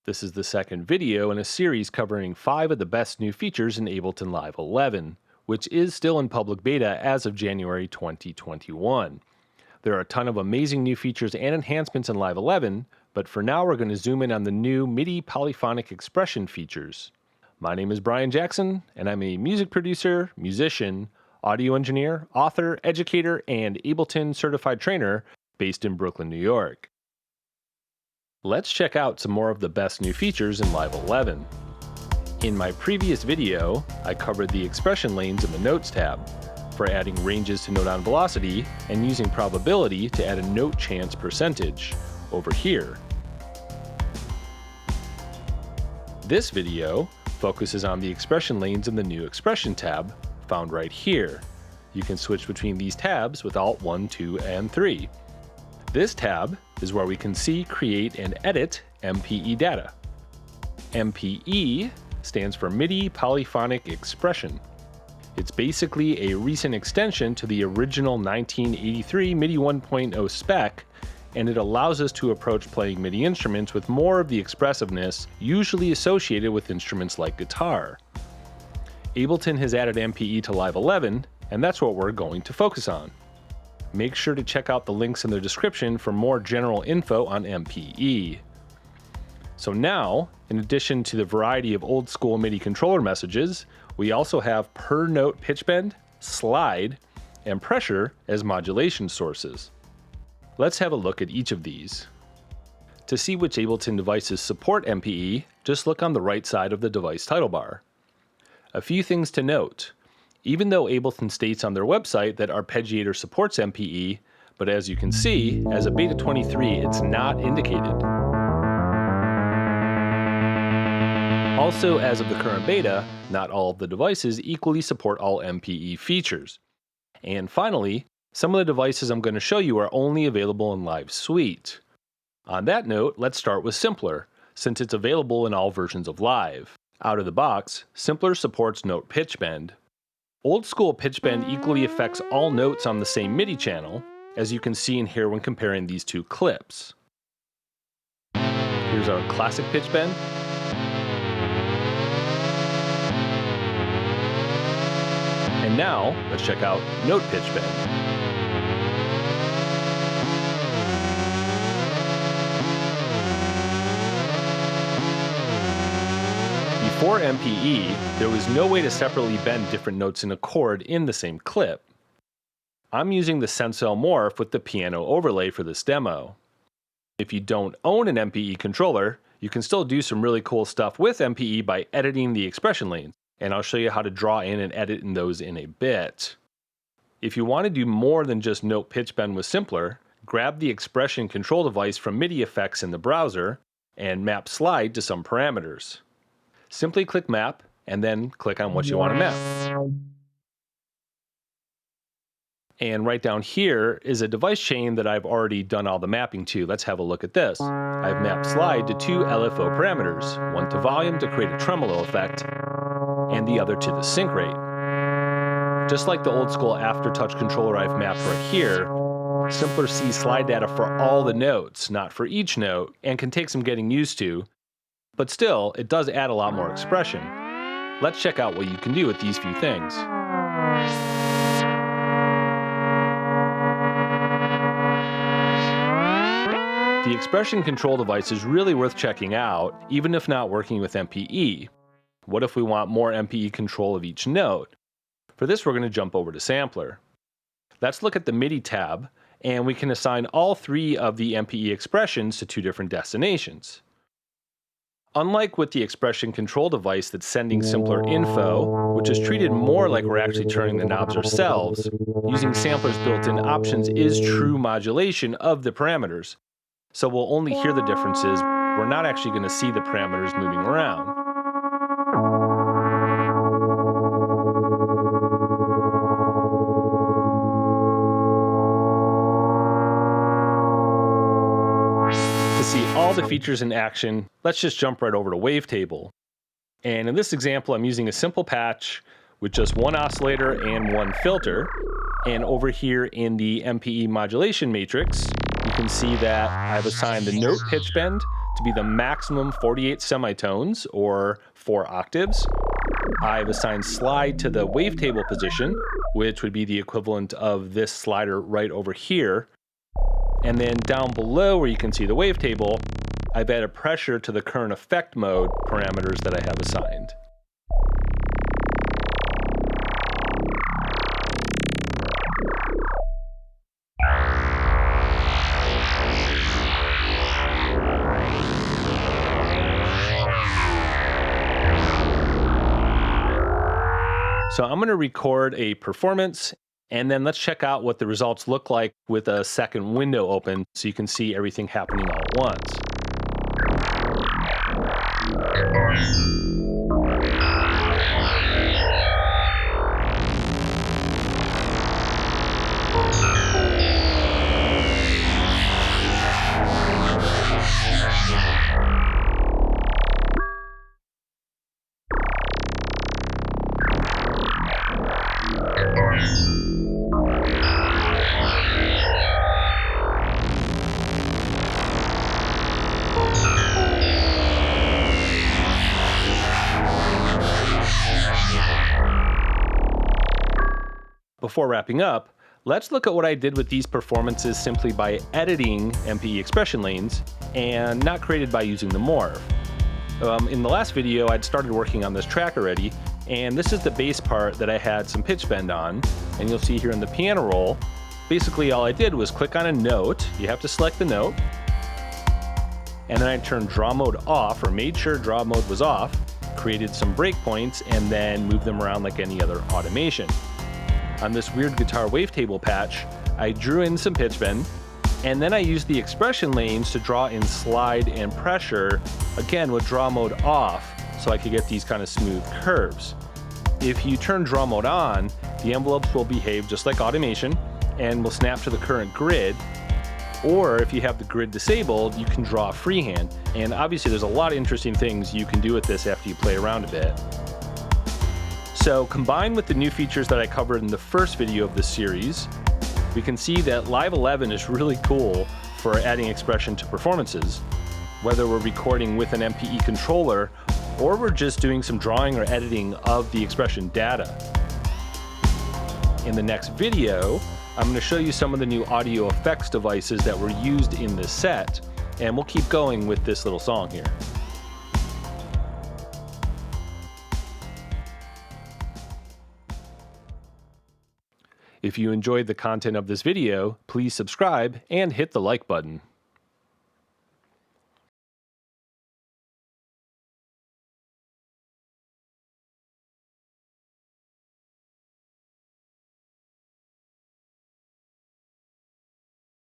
This is the second video in a series covering 5 of the best new features in Ableton Live 11, which is still in public beta as of January 2021. There are a ton of amazing new features and enhancements in Live 11, but for now we're going to zoom in on the new MIDI polyphonic expression features. My name is Brian Jackson, and I'm a music producer, musician, audio engineer, author, educator, and Ableton certified trainer based in Brooklyn, New York. Let's check out some more of the best new features in Live 11. In my previous video, I covered the expression lanes in the Notes tab for adding ranges to note on velocity and using probability to add a note chance percentage over here. This video focuses on the expression lanes in the new Expression tab found right here. You can switch between these tabs with Alt 1, 2, and 3. This tab is where we can see, create, and edit MPE data. MPE stands for MIDI Polyphonic Expression. It's basically a recent extension to the original 1983 MIDI 1.0 spec, and it allows us to approach playing MIDI instruments with more of the expressiveness usually associated with instruments like guitar. Ableton has added MPE to Live 11, and that's what we're going to focus on. Make sure to check out the links in the description for more general info on MPE. So now, in addition to the variety of old school MIDI controller messages, we also have per note pitch bend, slide, and pressure as modulation sources. Let's have a look at each of these. To see which Ableton devices support MPE, just look on the right side of the device title bar. A few things to note. Even though Ableton states on their website that Arpeggiator supports MPE, but as you can see, as a Beta 23, it's not indicated. Also, as of the current beta, not all of the devices equally support all MPE features. And finally, some of the devices I'm going to show you are only available in Live Suite. On that note, let's start with Simpler, since it's available in all versions of Live. Out of the box, Simpler supports note pitch bend. Old school pitch bend equally affects all notes on the same MIDI channel, as you can see and hear when comparing these two clips. Here's our classic pitch bend. And now, let's check out note pitch bend. Before MPE, there was no way to separately bend different notes in a chord in the same clip. I'm using the Sensel Morph with the piano overlay for this demo. If you don't own an MPE controller, you can still do some really cool stuff with MPE by editing the expression lanes, and I'll show you how to draw in and edit in those in a bit. If you want to do more than just note pitch bend with Simpler, grab the expression control device from MIDI effects in the browser and map slide to some parameters. Simply click Map, and then click on what you want to map. And right down here is a device chain that I've already done all the mapping to. Let's have a look at this. I've mapped slide to 2 LFO parameters, one to volume to create a tremolo effect, and the other to the sync rate. Just like the old school Aftertouch controller I've mapped right here, Simpler sees slide data for all the notes, not for each note, and can take some getting used to. But still, it does add a lot more expression. Let's check out what you can do with these few things. The expression control device is really worth checking out, even if not working with MPE. What if we want more MPE control of each note? For this, we're going to jump over to Sampler. Let's look at the MIDI tab, and we can assign all 3 of the MPE expressions to 2 different destinations. Unlike with the expression control device that's sending Simpler info, which is treated more like we're actually turning the knobs ourselves, using Sampler's built-in options is true modulation of the parameters. So we'll only hear the differences, we're not actually going to see the parameters moving around. To see all the features in action, let's just jump right over to Wavetable. And in this example, I'm using a simple patch with just one oscillator and one filter. And over here in the MPE modulation matrix, you can see that I've assigned the note pitch bend to be the maximum 48 semitones, or 4 octaves. I've assigned slide to the wavetable position, which would be the equivalent of this slider right over here. And then down below where you can see the wavetable, I've added pressure to the current effect mode parameters that I have assigned. So I'm going to record a performance, and then let's check out what the results look like with a second window open so you can see everything happening all at once. Before wrapping up, let's look at what I did with these performances simply by editing MPE expression lanes and not created by using the morph. In the last video, I'd started working on this track already, and this is the bass part that I had some pitch bend on, and you'll see here in the piano roll, basically all I did was click on a note. You have to select the note, and then I turned draw mode off, or made sure draw mode was off, created some breakpoints, and then moved them around like any other automation. On this weird guitar wavetable patch, I drew in some pitch bend, and then I used the expression lanes to draw in slide and pressure, again with draw mode off, so I could get these kind of smooth curves. If you turn draw mode on, the envelopes will behave just like automation and will snap to the current grid, or if you have the grid disabled, you can draw freehand. And obviously there's a lot of interesting things you can do with this after you play around a bit. So combined with the new features that I covered in the first video of this series, we can see that Live 11 is really cool for adding expression to performances, whether we're recording with an MPE controller or we're just doing some drawing or editing of the expression data. In the next video, I'm going to show you some of the new audio effects devices that were used in this set, and we'll keep going with this little song here. If you enjoyed the content of this video, please subscribe and hit the like button.